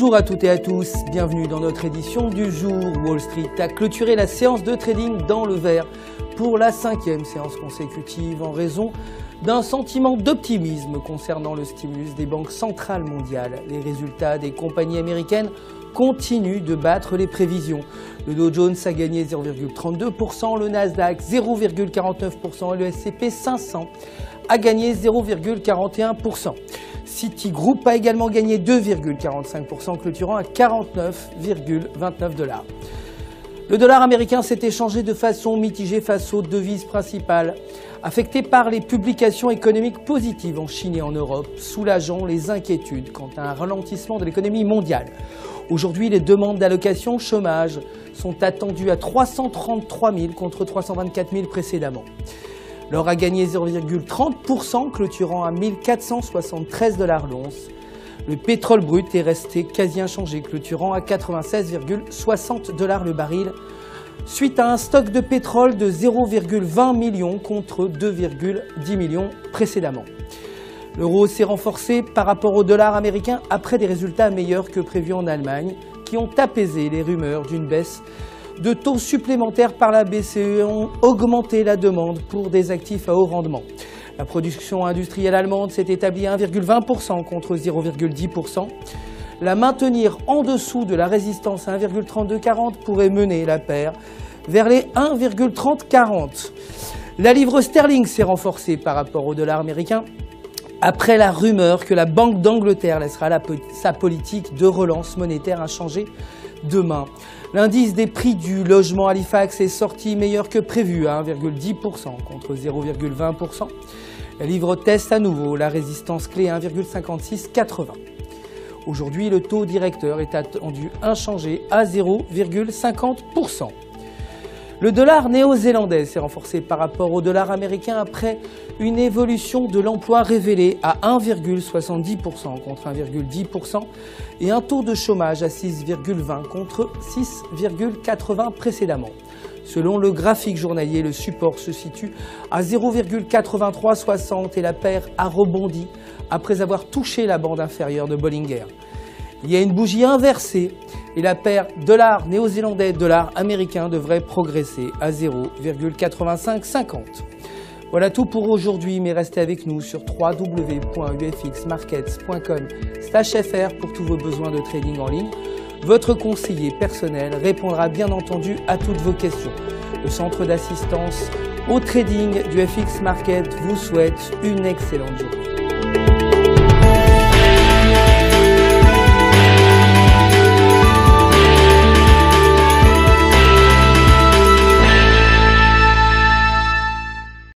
Bonjour à toutes et à tous, bienvenue dans notre édition du jour. Wall Street a clôturé la séance de trading dans le vert pour la 5e séance consécutive en raison d'un sentiment d'optimisme concernant le stimulus des banques centrales mondiales. Les résultats des compagnies américaines continuent de battre les prévisions. Le Dow Jones a gagné 0,32%, le Nasdaq 0,49% et le S&P 500 a gagné 0,41%. Citigroup a également gagné 2,45%, clôturant à 49,29 $. Le dollar américain s'est échangé de façon mitigée face aux devises principales, affectées par les publications économiques positives en Chine et en Europe, soulageant les inquiétudes quant à un ralentissement de l'économie mondiale. Aujourd'hui, les demandes d'allocation chômage sont attendues à 333 000 contre 324 000 précédemment. L'or a gagné 0,30%, clôturant à 1 473 $ l'once. Le pétrole brut est resté quasi inchangé, clôturant à 96,60 $ le baril, suite à un stock de pétrole de 0,20 millions contre 2,10 millions précédemment. L'euro s'est renforcé par rapport au dollar américain après des résultats meilleurs que prévus en Allemagne, qui ont apaisé les rumeurs d'une baisse de taux supplémentaires par la BCE et ont augmenté la demande pour des actifs à haut rendement. La production industrielle allemande s'est établie à 1,20% contre 0,10%. La maintenir en dessous de la résistance à 1,3240 pourrait mener la paire vers les 1,3040. La livre sterling s'est renforcée par rapport au dollar américain après la rumeur que la Banque d'Angleterre laissera sa politique de relance monétaire inchangée demain. L'indice des prix du logement Halifax est sorti meilleur que prévu à 1,10% contre 0,20%. La livre teste à nouveau la résistance clé à 1,5680. Aujourd'hui, le taux directeur est attendu inchangé à 0,50%. Le dollar néo-zélandais s'est renforcé par rapport au dollar américain après une évolution de l'emploi révélée à 1,70% contre 1,10% et un taux de chômage à 6,20 contre 6,80 précédemment. Selon le graphique journalier, le support se situe à 0,8360 et la paire a rebondi après avoir touché la bande inférieure de Bollinger. Il y a une bougie inversée et la paire dollar néo-zélandais-dollar américain devrait progresser à 0,8550. Voilà tout pour aujourd'hui, mais restez avec nous sur www.ufxmarkets.com/fr pour tous vos besoins de trading en ligne. Votre conseiller personnel répondra bien entendu à toutes vos questions. Le centre d'assistance au trading du FX Market vous souhaite une excellente journée.